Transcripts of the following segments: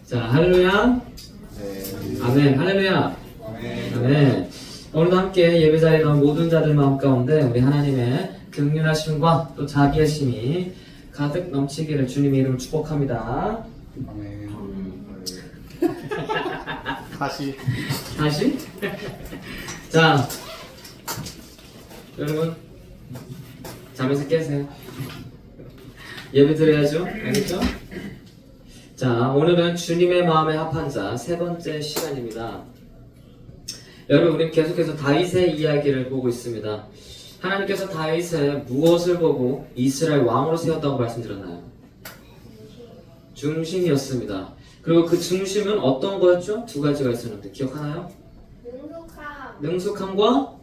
자, 할렐루야. 네. 아멘. 할렐루야. 아멘. 아멘. 오늘도 함께 예배 자리에 나온 모든 자들 마음 가운데 우리 하나님의 긍휼하심과 또 자비하심이 가득 넘치기를 주님의 이름으로 축복합니다. 아멘. 다시. 자, 여러분 잠에서 깨세요. 예배 드려야죠. 알겠죠? 자, 오늘은 주님의 마음에 합한 자 세 번째 시간입니다. 여러분, 우리는 계속해서 다윗의 이야기를 보고 있습니다. 하나님께서 다윗의 무엇을 보고 이스라엘 왕으로 세웠다고 말씀드렸나요? 중심이었습니다. 그리고 그 중심은 어떤 거였죠? 두 가지가 있었는데 기억하나요? 능숙함과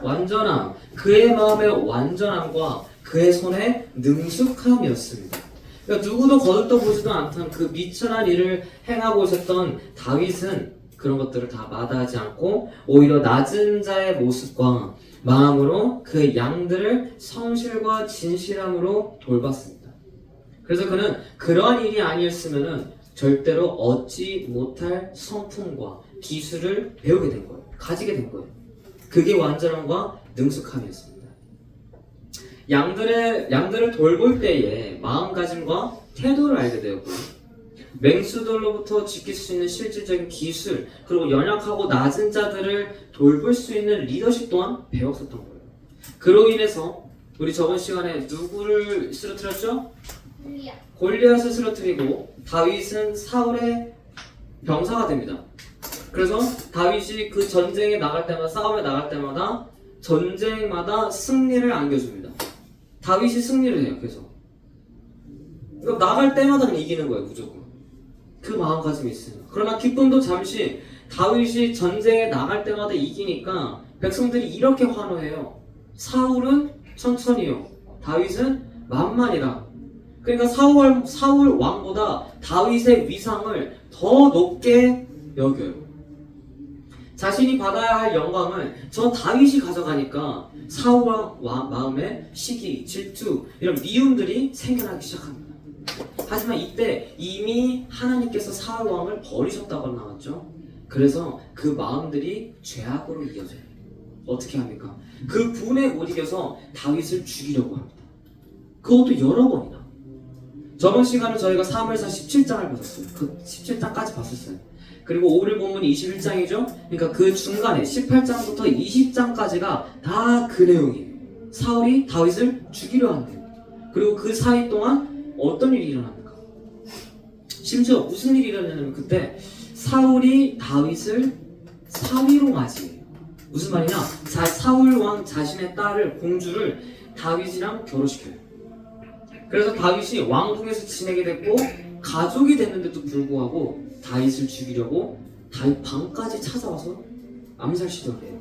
완전함. 그의 마음의 완전함과 그의 손의 능숙함이었습니다. 그러니까 누구도 거들떠보지도 않던 그 미천한 일을 행하고 있었던 다윗은 그런 것들을 다 마다하지 않고 오히려 낮은 자의 모습과 마음으로 그 양들을 성실과 진실함으로 돌봤습니다. 그래서 그는 그러한 일이 아니었으면 절대로 얻지 못할 성품과 기술을 배우게 된 거예요. 가지게 된 거예요. 그게 완전함과 능숙함이었습니다. 양들을 돌볼 때에 마음가짐과 태도를 알게 되었고요. 맹수들로부터 지킬 수 있는 실질적인 기술, 그리고 연약하고 낮은 자들을 돌볼 수 있는 리더십 또한 배웠었던 거예요. 그로 인해서 우리 저번 시간에 누구를 쓰러뜨렸죠? 골리앗을 쓰러뜨리고 다윗은 사울의 병사가 됩니다. 그래서 다윗이 그 전쟁에 나갈 때마다, 싸움에 나갈 때마다 전쟁마다 승리를 안겨줍니다. 다윗이 승리를 해요. 계속. 그러니까 나갈 때마다 그냥 이기는 거예요. 무조건. 그 마음가짐이 있어요. 그러나 기쁨도 잠시. 다윗이 전쟁에 나갈 때마다 이기니까 백성들이 이렇게 환호해요. 사울은 천천히요, 다윗은 만만이라. 그러니까 사울 왕보다 다윗의 위상을 더 높게 여겨요. 자신이 받아야 할 영광을 저 다윗이 가져가니까 사울 왕 마음에 시기, 질투, 이런 미움들이 생겨나기 시작합니다. 하지만 이때 이미 하나님께서 사울 왕을 버리셨다고 나왔죠. 그래서 그 마음들이 죄악으로 이어져요. 어떻게 합니까? 그 분에 못 이겨서 다윗을 죽이려고 합니다. 그것도 여러 번이나. 저번 시간에 저희가 사무엘상 17장을 봤었어요. 그 17장까지 봤었어요. 그리고 오늘 본문이 21장이죠. 그러니까 그 중간에 18장부터 20장까지가 다 그 내용이에요. 사울이 다윗을 죽이려 한대요. 그리고 그 사이 동안 어떤 일이 일어납니까? 심지어 무슨 일이 일어나냐면 그때 사울이 다윗을 사위로 맞이해요. 무슨 말이냐? 사울 왕 자신의 딸을, 공주를 다윗이랑 결혼시켜요. 그래서 다윗이 왕궁에서 지내게 됐고 가족이 됐는데도 불구하고 다윗을 죽이려고 다윗 방까지 찾아와서 암살 시도를 해요.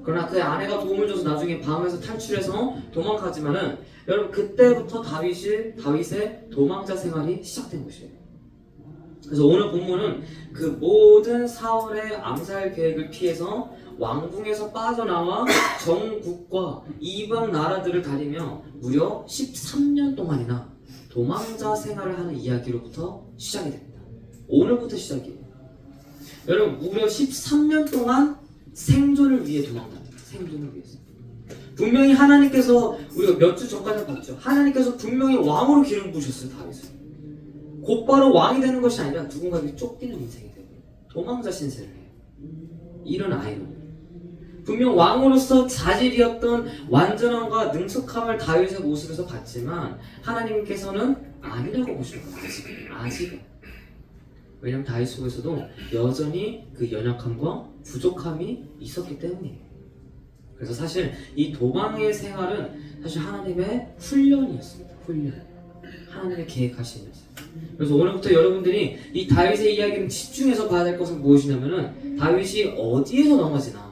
그러나 그의 아내가 도움을 줘서 나중에 방에서 탈출해서 도망가지만은 여러분, 그때부터 다윗의 도망자 생활이 시작된 것이에요. 그래서 오늘 본문은 그 모든 사울의 암살 계획을 피해서 왕궁에서 빠져나와 정국과 이방 나라들을 다니며 무려 13년 동안이나 도망자 생활을 하는 이야기로부터 시작이 됩니다. 오늘부터 시작이에요. 여러분, 무려 13년 동안 생존을 위해 도망답니다. 생존을 위해서. 분명히 하나님께서, 우리가 몇 주 전까지 봤죠. 하나님께서 분명히 왕으로 기름 부으셨어요. 다윗을. 곧바로 왕이 되는 것이 아니라 누군가에게 쫓기는 인생이 되고 도망자 신세를 해요. 이런 아이러니. 분명 왕으로서 자질이었던 완전함과 능숙함을 다윗의 모습에서 봤지만 하나님께서는 아니라고 보시는 거예요. 아직은. 왜냐하면 다윗 속에서도 여전히 그 연약함과 부족함이 있었기 때문이에요. 그래서 사실 이 도망의 생활은 사실 하나님의 훈련이었습니다. 훈련. 하나님의 계획하심이었어요. 그래서 오늘부터 여러분들이 이 다윗의 이야기를 집중해서 봐야 될 것은 무엇이냐면은 다윗이 어디에서 넘어지나,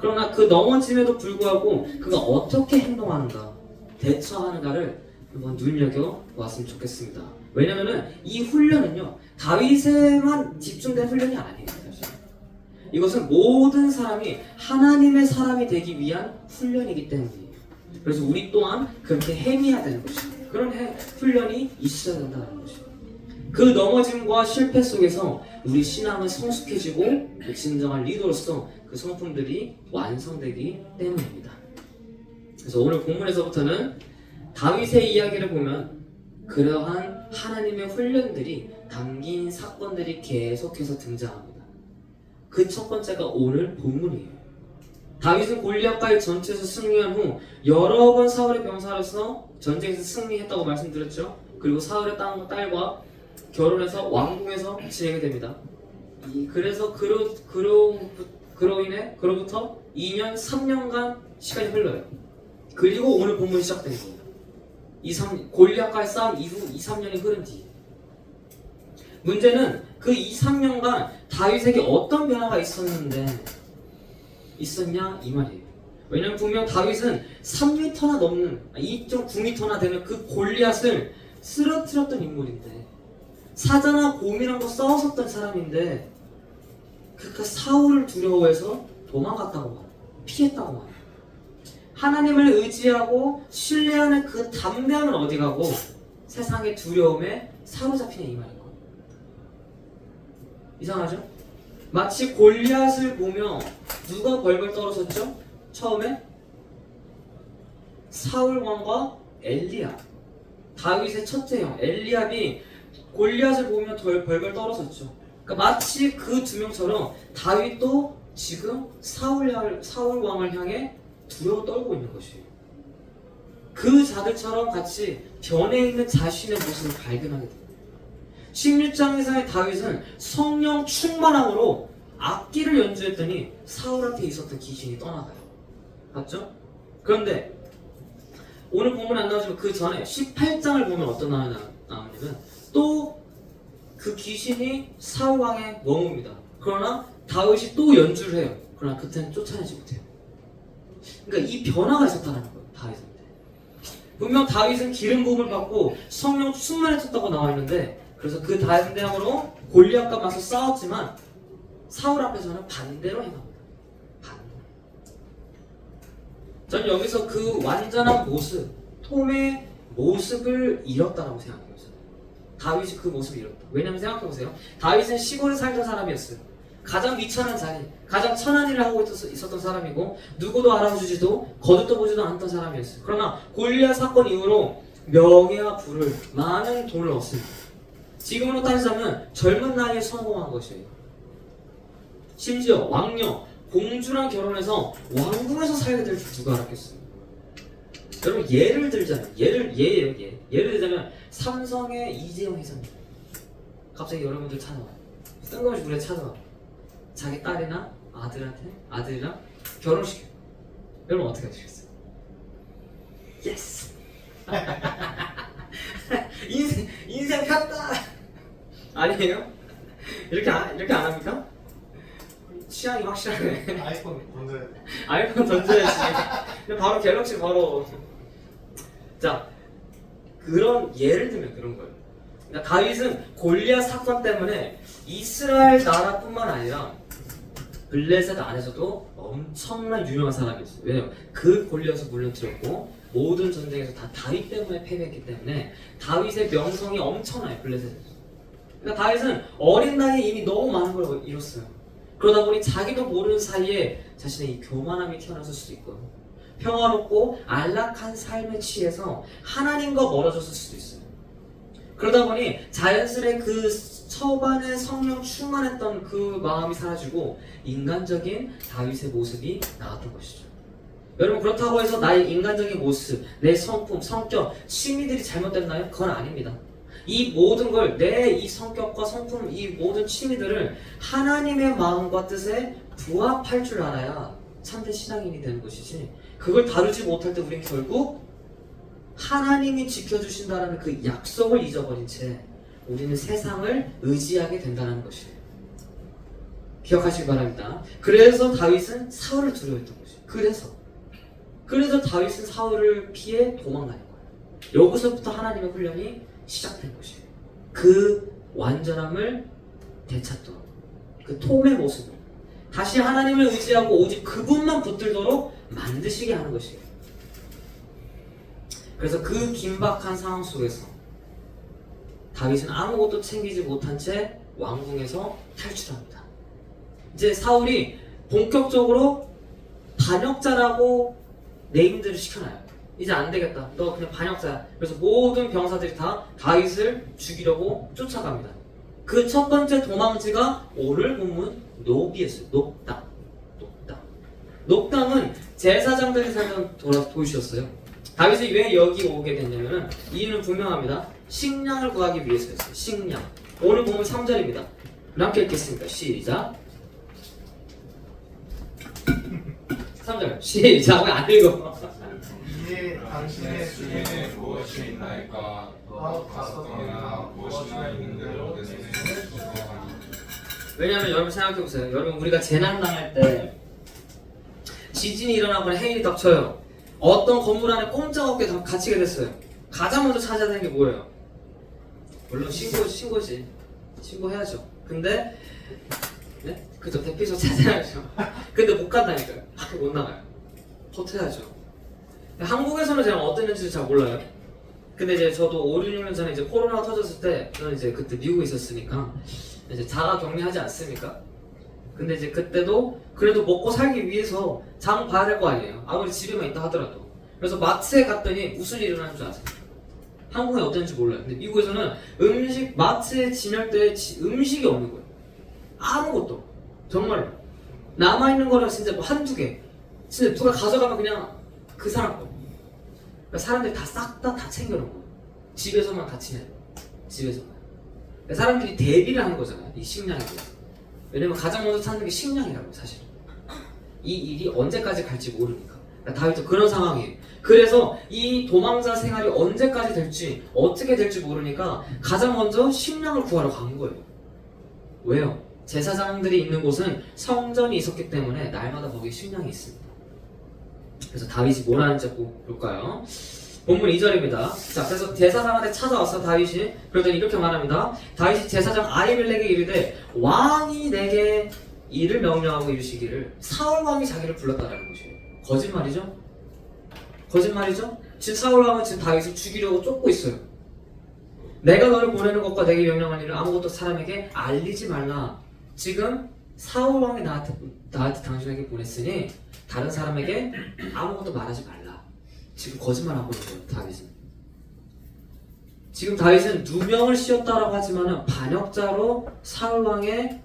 그러나 그 넘어짐에도 불구하고 그가 어떻게 행동하는가, 대처하는가를 한번 눈여겨 보았으면 좋겠습니다. 왜냐면은 이 훈련은요, 다윗에만 집중된 훈련이 아니에요. 사실. 이것은 모든 사람이 하나님의 사람이 되기 위한 훈련이기 때문이에요. 그래서 우리 또한 그렇게 행해야 되는 것입니다. 그런 훈련이 있어야 된다는 것입니다. 그 넘어짐과 실패 속에서 우리 신앙은 성숙해지고 진정한 리더로서 그 성품들이 완성되기 때문입니다. 그래서 오늘 본문에서부터는 다윗의 이야기를 보면 그러한 하나님의 훈련들이 담긴 사건들이 계속해서 등장합니다. 그 첫 번째가 오늘 본문이에요. 다윗은 골리앗과의 전투에서 승리한 후 여러 번 사울의 병사로서 전쟁에서 승리했다고 말씀드렸죠. 그리고 사울의 딸과 결혼해서 왕궁에서 지내게 됩니다. 그래서 그로 인해 그로부터 2년 3년간 시간이 흘러요. 그리고 오늘 본문이 시작된 거예요. 골리앗과의 싸움 이후 2, 3년이 흐른 뒤. 문제는 그 2, 3년간 다윗에게 어떤 변화가 있었냐 이 말이에요. 왜냐면 분명 다윗은 3m나 넘는 2.9m나 되는 그 골리앗을 쓰러뜨렸던 인물인데 사자나 곰이랑 싸웠었던 사람인데 그러니까 사울을 두려워해서 도망갔다고 말해요. 피했다고 말해요. 하나님을 의지하고 신뢰하는 그 담대함은 어디 가고 세상의 두려움에 사로잡히냐 이 말인 거예요. 이상하죠? 마치 골리앗을 보며 누가 벌벌 떨었었죠? 처음에 사울 왕과 엘리압, 다윗의 첫째 형 엘리압이 골리앗을 보며 벌벌 떨었었죠. 그러니까 마치 그 두 명처럼 다윗도 지금 사울 왕을 향해 두려워 떨고 있는 것이에요. 그 자들처럼 같이 변해 있는 자신의 모습을 발견하게 됩니다. 16장에서의 다윗은 성령 충만함으로 악기를 연주했더니 사울한테 있었던 귀신이 떠나가요. 맞죠? 그런데 오늘 본문에 안 나오지만 그 전에 18장을 보면 어떤 나오냐면 또 그 귀신이 사울 왕에 머뭅니다. 그러나 다윗이 또 연주를 해요. 그러나 그때는 쫓아내지 못해요. 그러니까 이 변화가 있었다는 거예요. 다윗한테. 분명 다윗은 기름 부음을 받고 성령 충만해졌다고 나와 있는데 그래서 그 담대함으로 골리앗과 맞서 싸웠지만 사울 앞에서는 반대로 행합니다. 반대로. 전 여기서 그 완전한 모습, 톰의 모습을 잃었다라고 생각해요. 다윗이 그 모습을 잃었다. 왜냐면 생각해보세요. 다윗은 시골에 살던 사람이었어요. 가장 미천한 자리, 가장 천한 일을 하고 있었던 사람이고 누구도 알아주지도 거듭도 보지도 않았던 사람이었어요. 그러나 골리앗 사건 이후로 명예와 부를 많은 돈을 얻습니다. 지금으로 따지자면 젊은 나이에 성공한 것이에요. 심지어 왕녀, 공주랑 결혼해서 왕궁에서 살게 될 줄 누가 알았겠어요. 여러분 예를 들자면 예를 들자면 삼성의 이재용 회장님 갑자기 여러분들 찾아와요. 뜬금없이 우리가 찾아와요. 자기 딸이나 아들이랑 결혼시켜요. 여러분 어떻게 하시겠어요? 예스! 인생 폈다! 아니에요? 이렇게 안 합니까? 취향이 확실하네. 아이폰 던져야 돼. 아이폰 던져야지. 근데 바로 갤럭시 바로. 자, 그런 예를 들면 그런 거예요. 그러니까 다윗은 골리앗 사건 때문에 이스라엘 나라뿐만 아니라 블레셋 안에서도 엄청난 유명한 사람이었어요. 왜냐면 그 골리앗을 물러뜨렸고 모든 전쟁에서 다 다윗 때문에 패배했기 때문에 다윗의 명성이 엄청나요. 블레셋에서. 그러니까 다윗은 어린 나이에 이미 너무 많은 걸 이뤘어요. 그러다 보니 자기도 모르는 사이에 자신의 이 교만함이 튀어나왔을 수도 있고요. 평화롭고 안락한 삶에 취해서 하나님과 멀어졌을 수도 있어요. 그러다 보니 자연스레 그 초반에 성령 충만했던 그 마음이 사라지고 인간적인 다윗의 모습이 나왔던 것이죠. 여러분 그렇다고 해서 나의 인간적인 모습, 내 성품, 성격, 취미들이 잘못됐나요? 그건 아닙니다. 이 모든 걸 내 이 성격과 성품, 이 모든 취미들을 하나님의 마음과 뜻에 부합할 줄 알아야 참된 신앙인이 되는 것이지 그걸 다루지 못할 때 우리는 결국 하나님이 지켜주신다는 그 약속을 잊어버린 채 우리는 세상을 의지하게 된다는 것이에요. 기억하시기 바랍니다. 그래서 다윗은 사울을 두려워했던 것이에요. 그래서 다윗은 사울을 피해 도망가는 거예요. 여기서부터 하나님의 훈련이 시작된 것이에요. 그 완전함을 되찾도록 그 톰의 모습을 다시 하나님을 의지하고 오직 그분만 붙들도록 만드시게 하는 것이에요. 그래서 그 긴박한 상황 속에서 다윗은 아무것도 챙기지 못한 채 왕궁에서 탈출합니다. 이제 사울이 본격적으로 반역자라고 네임들을 시켜놔요. 이제 안 되겠다. 너 그냥 반역자야. 그래서 모든 병사들이 다 다윗을 죽이려고 쫓아갑니다. 그 첫 번째 도망지가 오늘 본문 노비였어요. 녹당. 녹당은 제사장들이 살던 도시였어요. 다윗이 왜 여기 오게 됐냐면은 이유는 분명합니다. 식량을 구하기 위해서였어요. 식량. 오늘 본문 3절입니다. 함께 읽겠습니다. 시작. 3절. 시작. 왜 안 읽어? 이에 당신의 수에 수에 무엇이 있나이까 가서 떠나 무엇이나 있는 대로 내 손에 주소하니. 왜냐면 여러분 생각해보세요. 여러분 우리가 재난 당할 때 지진이 일어나거나 해일이 닥쳐요. 어떤 건물 안에 꼼짝없게 갇히게 됐어요. 가장 먼저 찾아야 되는 게 뭐예요? 물론 신고지. 신고해야죠. 근데 네? 그죠. 대피소 찾아야죠. 근데 못 간다니까요. 밖에 못 나가요. 버텨야죠. 한국에서는 제가 어땠는지 잘 몰라요. 근데 이제 저도 5, 6년 전에 이제 코로나가 터졌을 때 저는 이제 그때 미국에 있었으니까 이제 자가 격리하지 않습니까? 근데 이제 그때도 그래도 먹고 살기 위해서 장 봐야 될 거 아니에요. 아무리 집에만 있다 하더라도. 그래서 마트에 갔더니 무슨 일이 일어나는 줄 아세요? 한국에 어땠는지 몰라요. 근데 미국에서는 마트에 진열대에 음식이 없는 거예요. 아무것도. 정말로. 남아있는 거는 진짜 뭐 한두 개. 진짜 누가 가져가면 그냥 그 사람 거. 그러니까 사람들이 다 싹 다 챙겨놓은 거예요. 집에서만 다 지내요. 집에서만. 그러니까 사람들이 대비를 하는 거잖아요. 이 식량에 대해서. 왜냐면 가장 먼저 찾는 게 식량이라고요, 사실. 이 일이 언제까지 갈지 모르니까. 그러니까 다윗도 그런 상황이에요. 그래서 이 도망자 생활이 언제까지 될지, 어떻게 될지 모르니까 가장 먼저 식량을 구하러 간 거예요. 왜요? 제사장들이 있는 곳은 성전이 있었기 때문에 날마다 거기에 식량이 있습니다. 그래서 다윗이 뭘 하는지 볼까요? 본문 2절입니다. 자, 그래서 제사장한테 찾아와서 다윗이 그러더니 이렇게 말합니다. 다윗이 제사장 아히멜렉에게 이르되 왕이 내게 이를 명령하고 이르시기를 사울 왕이 자기를 불렀다라는 것이에요. 거짓말이죠? 거짓말이죠? 지금 사울 왕은 지금 다윗을 죽이려고 쫓고 있어요. 내가 너를 보내는 것과 내게 명령한 일을 아무것도 사람에게 알리지 말라. 지금 사울 왕이 나한테 당신에게 보냈으니 다른 사람에게 아무것도 말하지 말라. 지금 거짓말하고 있는 거예요, 다윗은. 지금 다윗은 누명을 씌웠다라고 하지만은 반역자로 사울 왕의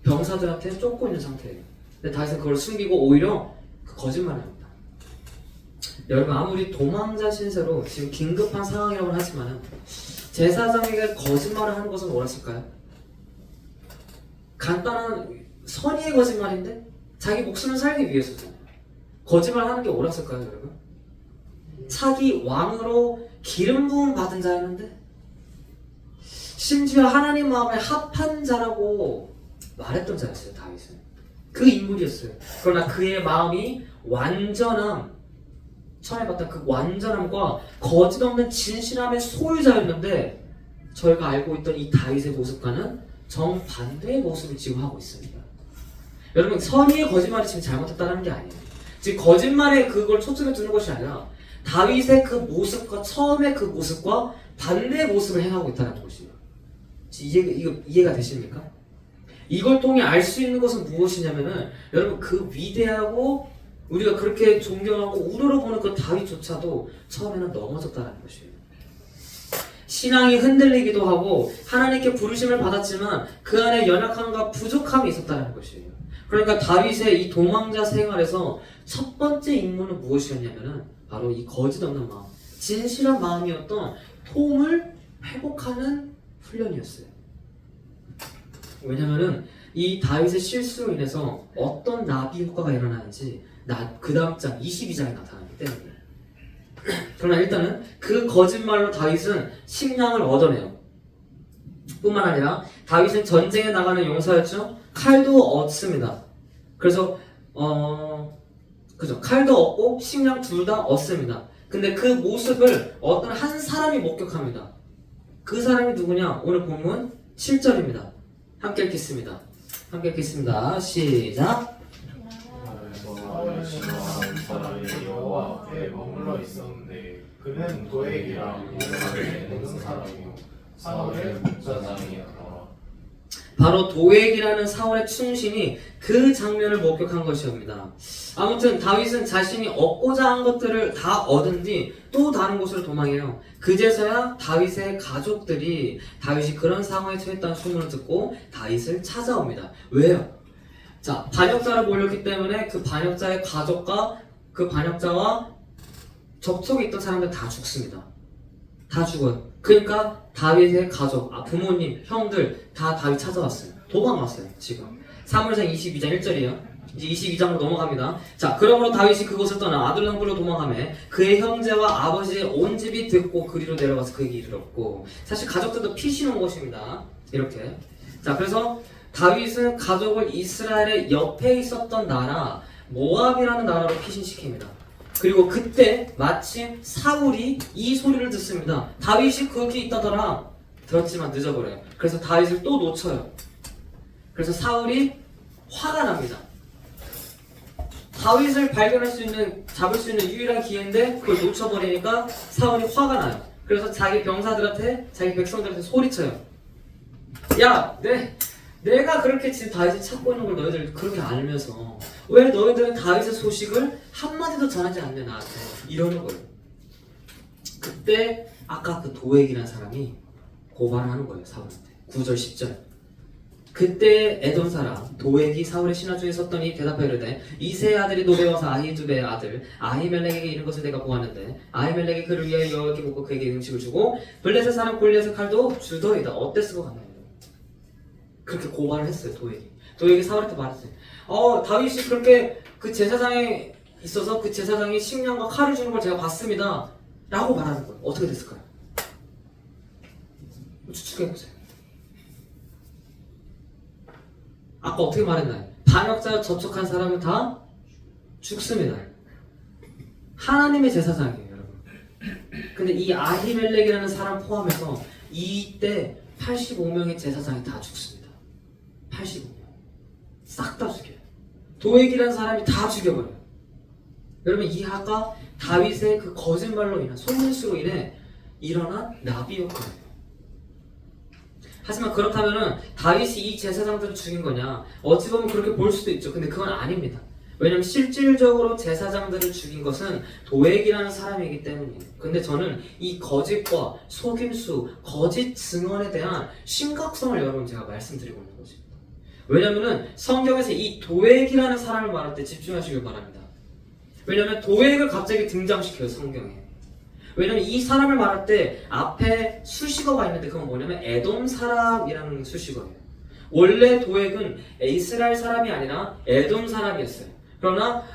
병사들한테 쫓고 있는 상태예요. 근데 다윗은 그걸 숨기고 오히려 그 거짓말을 합니다. 여러분 아무리 도망자 신세로 지금 긴급한 상황이라고 하지만은 제사장에게 거짓말을 하는 것은 옳았을까요? 간단한 선의의 거짓말인데 자기 목숨을 살기 위해서잖아요. 거짓말 하는 게 옳았을까요, 여러분? 차기 왕으로 기름 부음 받은 자였는데 심지어 하나님 마음에 합한 자라고 말했던 자였어요, 다윗은. 그 인물이었어요. 그러나 그의 마음이 처음에 봤던 그 완전함과 거짓 없는 진실함의 소유자였는데 저희가 알고 있던 이 다윗의 모습과는 정반대의 모습을 지금 하고 있습니다. 여러분 선의의 거짓말이 지금 잘못했다는 게 아니에요. 지금 거짓말에 그걸 초점에 두는 것이 아니라 다윗의 그 모습과 처음의 그 모습과 반대의 모습을 행하고 있다는 것이에요. 이해가 되십니까? 이걸 통해 알 수 있는 것은 무엇이냐면은 여러분 그 위대하고 우리가 그렇게 존경하고 우러러보는 그 다윗조차도 처음에는 넘어졌다는 것이에요. 신앙이 흔들리기도 하고 하나님께 부르심을 받았지만 그 안에 연약함과 부족함이 있었다는 것이에요. 그러니까 다윗의 이 도망자 생활에서 첫 번째 임무는 무엇이었냐면은 바로 이 거짓 없는 마음, 진실한 마음이었던 톰을 회복하는 훈련이었어요. 왜냐면은 이 다윗의 실수로 인해서 어떤 나비 효과가 일어나는지 그 다음 장 22장에 나타나기 때문에. 그러나 일단은 그 거짓말로 다윗은 식량을 얻어내요. 뿐만 아니라 다윗은 전쟁에 나가는 용사였죠. 칼도 얻습니다. 그래서 칼도 얻고 식량 둘 다 얻습니다. 근데 그 모습을 어떤 한 사람이 목격합니다. 그 사람이 누구냐? 오늘 본문 7절입니다. 함께 읽겠습니다. 시작. 사울의 신하한 사람이 여호와 앞에 머물러 있었는데 그는 도액이라 이름하게 모든 사람이요 사울의 목자장이었더라. 바로 도액이라는 사울의 충신이 그 장면을 목격한 것이옵니다. 아무튼 다윗은 자신이 얻고자 한 것들을 다 얻은 뒤 또 다른 곳으로 도망해요. 그제서야 다윗의 가족들이 다윗이 그런 상황에 처했다는 소문을 듣고 다윗을 찾아옵니다. 왜요? 자, 반역자를 몰렸기 때문에 그 반역자의 가족과 그 반역자와 접촉이 있던 사람들 다 죽습니다. 다 죽어요. 그러니까 다윗의 가족, 부모님, 형들 다 다윗 찾아왔어요. 도망왔어요. 지금 사무엘상 22장 1절이에요. 이제 22장으로 넘어갑니다. 자, 그러므로 다윗이 그곳을 떠나 아둘람굴로 도망하매 그의 형제와 아버지의 온 집이 듣고 그리로 내려가서 그에게 이르렀고, 사실 가족들도 피신 온 것입니다. 이렇게. 자, 그래서 다윗은 가족을 이스라엘의 옆에 있었던 나라 모압이라는 나라로 피신시킵니다. 그리고 그때 마침 사울이 이 소리를 듣습니다. 다윗이 거기 있다더라. 들었지만 늦어버려요. 그래서 다윗을 또 놓쳐요. 그래서 사울이 화가 납니다. 다윗을 발견할 수 있는, 잡을 수 있는 유일한 기회인데 그걸 놓쳐버리니까 사울이 화가 나요. 그래서 자기 병사들한테, 자기 백성들한테 소리쳐요. 야, 내가 그렇게 지금 다윗을 찾고 있는 걸 너희들 그렇게 알면서 왜 너희들은 다윗의 소식을 한마디도 전하지 않냐 나한테, 이러는 거예요. 그때 아까 그 도액이라는 사람이 고발을 하는 거예요, 사울한테. 9절 10절. 그때 에돔 사람 도액이 사울의 신하 중에 섰더니 대답하여 이르되 이새의 아들이 노베와서 아히두베의 아들 아히멜렉에게 이른 것을 내가 보았는데 아히멜렉이 그를 위하여 여호와께 묻고 그에게 음식을 주고 블레셋 사람 골리앗의 칼도 주더이다. 어땠을 것 같나요? 그렇게 고발을 했어요. 도액이 사울한테 말했어요. 다윗이 그렇게 그 제사장에 있어서 그 제사장이 식량과 칼을 주는 걸 제가 봤습니다 라고 말하는 거예요. 어떻게 됐을까요? 추측해보세요. 아까 어떻게 말했나요? 반역자와 접촉한 사람은 다 죽습니다. 하나님의 제사장이에요, 여러분. 근데 이 아히멜렉이라는 사람 포함해서 이때 85명의 제사장이 다 죽습니다. 85명. 싹 다 죽여요. 도액이라는 사람이 다 죽여버려요. 여러분, 이 아까 다윗의 그 거짓말로 인한, 속물수로 인해 일어난 나비였거든요. 하지만 그렇다면은 다윗이 이 제사장들을 죽인 거냐? 어찌 보면 그렇게 볼 수도 있죠. 근데 그건 아닙니다. 왜냐면 실질적으로 제사장들을 죽인 것은 도액이라는 사람이기 때문이에요. 근데 저는 이 거짓과 속임수, 거짓 증언에 대한 심각성을 여러분 제가 말씀드리고 있는 것입니다. 왜냐면은 성경에서 이 도액이라는 사람을 말할 때 집중하시길 바랍니다. 왜냐면 도액을 갑자기 등장시켜요, 성경에. 왜냐면 이 사람을 말할 때 앞에 수식어가 있는데 그건 뭐냐면 에돔 사람이라는 수식어예요. 원래 도액은 이스라엘 사람이 아니라 에돔 사람이었어요. 그러나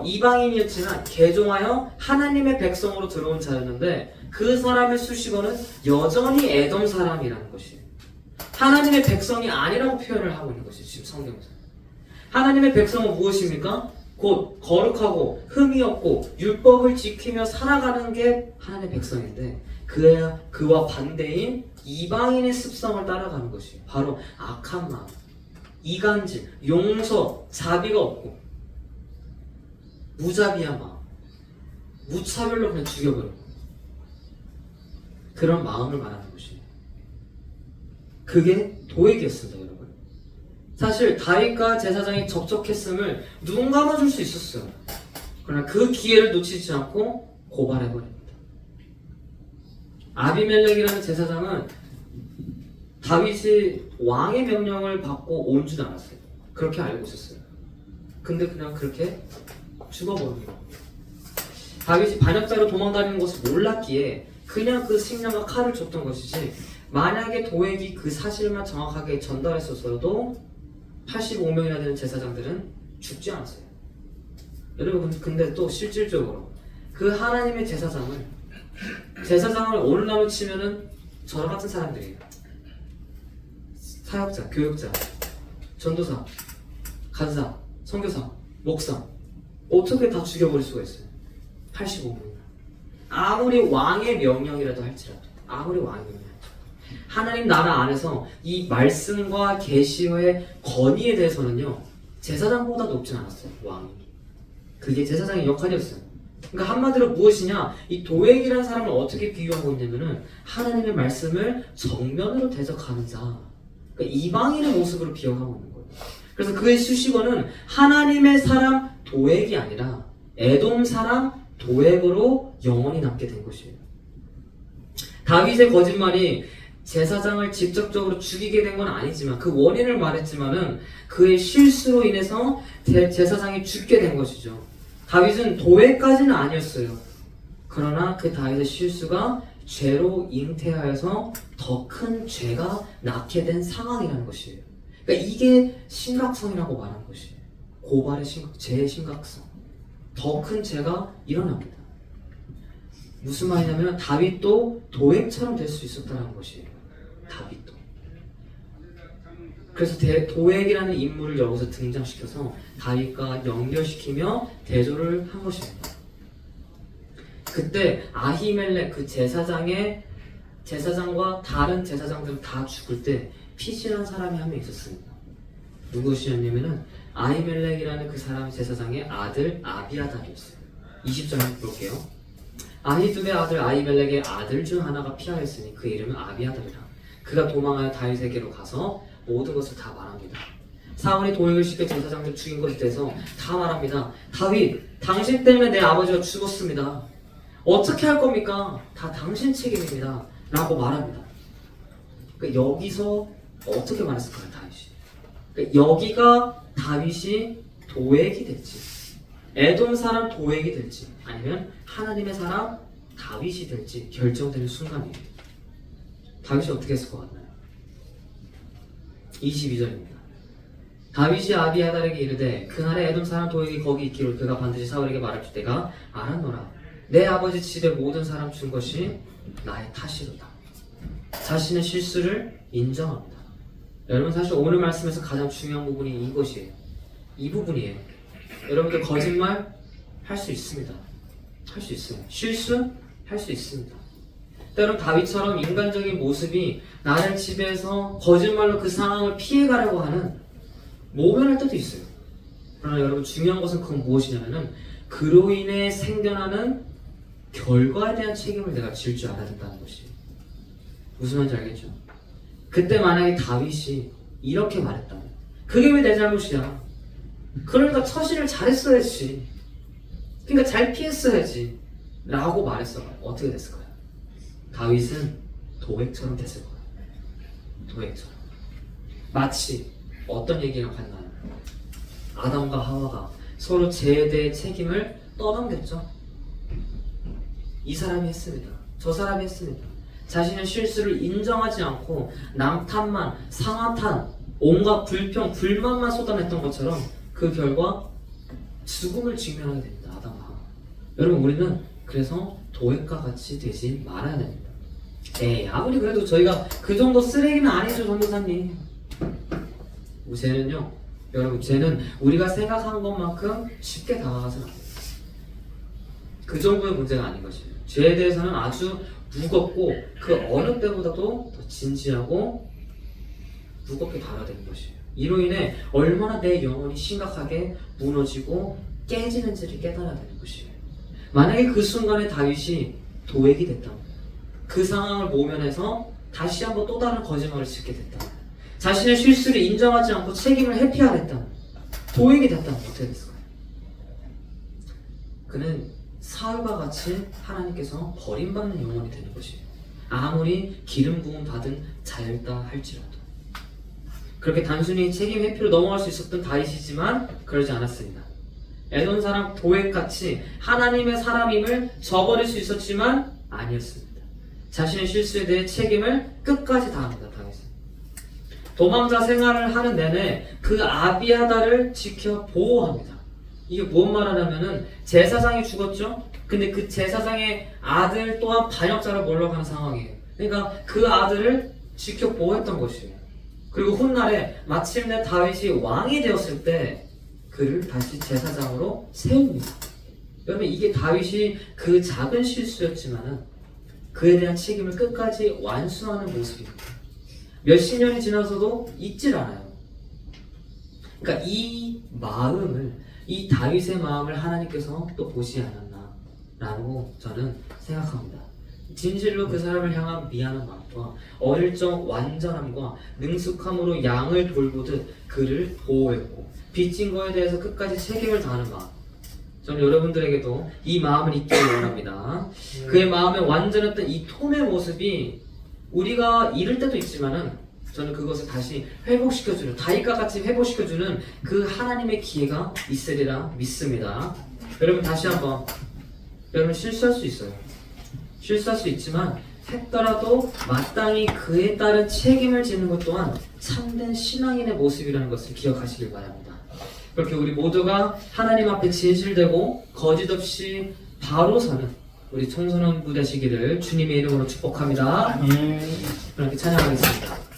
이방인이었지만 개종하여 하나님의 백성으로 들어온 자였는데 그 사람의 수식어는 여전히 에돔 사람이라는 것이에요. 하나님의 백성이 아니라고 표현을 하고 있는 것이죠, 지금 성경에서. 하나님의 백성은 무엇입니까? 곧 거룩하고 흠이 없고 율법을 지키며 살아가는 게 하나님의 백성인데 그와 반대인 이방인의 습성을 따라가는 것이에요. 바로 악한 마음, 이간질, 용서, 자비가 없고 무자비한 마음, 무차별로 그냥 죽여버리고 그런 마음을 말하는 것이에요. 그게 도액이었습니다, 여러분. 사실 다윗과 제사장이 접촉했음을 눈 감아줄 수 있었어요. 그러나 그 기회를 놓치지 않고 고발해버립니다. 아비멜렉이라는 제사장은 다윗이 왕의 명령을 받고 온 줄 알았어요. 그렇게 알고 있었어요. 근데 그냥 그렇게 죽어버린 거예요. 다윗이 반역자로 도망다니는 것을 몰랐기에 그냥 그 식량과 칼을 줬던 것이지, 만약에 도액이 그 사실만 정확하게 전달했었어도 85명이나 되는 제사장들은 죽지 않았어요. 여러분, 근데 또 실질적으로 그 하나님의 제사장을 오늘날로 치면은 저랑 같은 사람들이에요. 사역자, 교육자, 전도사, 간사, 선교사, 목사, 어떻게 다 죽여버릴 수가 있어요? 85명. 아무리 왕의 명령이라도 할지라도, 아무리 왕의 명령, 하나님 나라 안에서 이 말씀과 계시의 권위에 대해서는요, 제사장보다 높진 않았어요, 왕이. 그게 제사장의 역할이었어요. 그러니까 한마디로 무엇이냐? 이 도액이라는 사람을 어떻게 비유하고 있냐면은 하나님의 말씀을 정면으로 대적하는 자, 그러니까 이방인의 모습으로 비유하고 있는 거예요. 그래서 그의 수식어는 하나님의 사람 도액이 아니라 에돔 사람 도액으로 영원히 남게 된 것이에요. 다윗의 거짓말이 제사장을 직접적으로 죽이게 된 건 아니지만 그 원인을 말했지만은 그의 실수로 인해서 제사장이 죽게 된 것이죠. 다윗은 도액까지는 아니었어요. 그러나 그 다윗의 실수가 죄로 잉태하여서 더 큰 죄가 낳게 된 상황이라는 것이에요. 그러니까 이게 심각성이라고 말하는 것이에요. 고발의 죄의 심각성. 더 큰 죄가 일어납니다. 무슨 말이냐면 다윗도 도액처럼 될 수 있었다는 것이에요. 다윗도. 그래서 도액이라는 인물을 여기서 등장시켜서 다윗과 연결시키며 대조를 한 것입니다. 그때 아히멜렉 그 제사장과 다른 제사장들은 다 죽을 때 피신한 사람이 한 명 있었습니다. 누구시냐면은 아히멜렉이라는 그 사람이 제사장의 아들 아비아달이었어요. 20절 볼게요. 아히두의 아들 아히멜렉의 아들 중 하나가 피하였으니 그 이름은 아비아달이라. 그가 도망하여 다윗에게로 가서 모든 것을 다 말합니다. 사울이 도액을 시켜 제사장들 죽인 것에 대해서 다 말합니다. 다윗, 당신 때문에 내 아버지가 죽었습니다. 어떻게 할 겁니까? 다 당신 책임입니다. 라고 말합니다. 그러니까 여기서 어떻게 말했을까요, 다윗이? 그러니까 여기가 다윗이 도액이 될지, 에돔 사람 도액이 될지, 아니면 하나님의 사람 다윗이 될지 결정되는 순간이에요. 다윗이 어떻게 했을 것 같나요? 22절입니다. 다윗이 아비아달에게 이르되 그날에 에돔 사람 도액이 거기 있기로 그가 반드시 사울에게 말할 줄 때가 알았노라. 내 아버지 집에 모든 사람 준 것이 나의 탓이로다. 자신의 실수를 인정합니다. 여러분 사실 오늘 말씀에서 가장 중요한 부분이 이것이에요. 이 부분이에요. 여러분들 거짓말 할 수 있습니다. 할 수 있어요. 실수 할 수 있습니다. 때론 다윗처럼 인간적인 모습이 나를 지배해서 거짓말로 그 상황을 피해가려고 하는 모면할 때도 있어요. 그러나 여러분 중요한 것은 그건 무엇이냐면은 그로 인해 생겨나는 결과에 대한 책임을 내가 질 줄 알아야 된다는 것이. 무슨 말인지 알겠죠? 그때 만약에 다윗이 이렇게 말했다면 그게 왜 내 잘못이야? 그러니까 처신을 잘했어야지. 그러니까 잘 피했어야지 라고 말했어요. 어떻게 됐을까요? 다윗은 도액처럼 됐을 거예요. 도액처럼. 마치 어떤 얘기를 했나요? 아담과 하와가 서로 죄에 대해 책임을 떠넘겼죠. 이 사람이 했습니다. 저 사람이 했습니다. 자신의 실수를 인정하지 않고 남 탓만, 상하 탓, 온갖 불평, 불만만 쏟아냈던 것처럼 그 결과 죽음을 직면하게 됩니다. 아담과 하와. 여러분 우리는 그래서 도액과 같이 되지 말아야 됩니다. 에이 아무리 그래도 저희가 그 정도 쓰레기는 아니죠 전도사님. 죄는요 여러분 죄는 우리가 생각한 것만큼 쉽게 다가가서는 안 됩니다. 그 정도의 문제가 아닌 것이에요. 죄에 대해서는 아주 무겁고 그 어느 때보다도 더 진지하고 무겁게 다뤄야 되는 것이에요. 이로 인해 얼마나 내 영혼이 심각하게 무너지고 깨지는지를 깨달아야 되는 것이에요. 만약에 그 순간에 다윗이 도액이 됐다면 그 상황을 모면해서 다시 한번 또 다른 거짓말을 짓게 됐다면 자신의 실수를 인정하지 않고 책임을 회피하랬다면 도액이 됐다면 어떻게 됐을까요? 그는 사울과 같이 하나님께서 버림받는 영혼이 되는 것이에요. 아무리 기름 부음 받은 자였다 할지라도. 그렇게 단순히 책임 회피로 넘어갈 수 있었던 다윗이지만 그러지 않았습니다. 에돔 사람 도액같이 하나님의 사람임을 저버릴 수 있었지만 아니었습니다. 자신의 실수에 대해 책임을 끝까지 다합니다. 다윗은 도망자 생활을 하는 내내 그 아비아달을 지켜 보호합니다. 이게 무슨 말하냐면은 제사장이 죽었죠. 근데 그 제사장의 아들 또한 반역자로 몰려가는 상황이에요. 그러니까 그 아들을 지켜 보호했던 것이에요. 그리고 훗날에 마침내 다윗이 왕이 되었을 때 그를 다시 제사장으로 세웁니다. 여러분 이게 다윗이 그 작은 실수였지만은 그에 대한 책임을 끝까지 완수하는 모습입니다. 몇십 년이 지나서도 잊질 않아요. 그러니까 이 마음을, 이 다윗의 마음을 하나님께서 또 보지 않았나. 라고 저는 생각합니다. 진실로 그 사람을 향한 미안한 마음과 어릴 적 완전함과 능숙함으로 양을 돌보듯 그를 보호했고 빚진 거에 대해서 끝까지 책임을 다하는 마음, 저는 여러분들에게도 이 마음을 잊기 원합니다. 그의 마음에 완전했던 이 톰의 모습이 우리가 잃을 때도 있지만은 저는 그것을 다시 회복시켜주는, 다윗과 같이 회복시켜주는 그 하나님의 기회가 있으리라 믿습니다. 여러분 다시 한번, 여러분 실수할 수 있어요. 실수할 수 있지만 했더라도 마땅히 그에 따른 책임을 지는 것 또한 참된 신앙인의 모습이라는 것을 기억하시길 바랍니다. 그렇게 우리 모두가 하나님 앞에 진실되고 거짓 없이 바로 사는 우리 청소년부 되시기를 주님의 이름으로 축복합니다. 그렇게 찬양하겠습니다.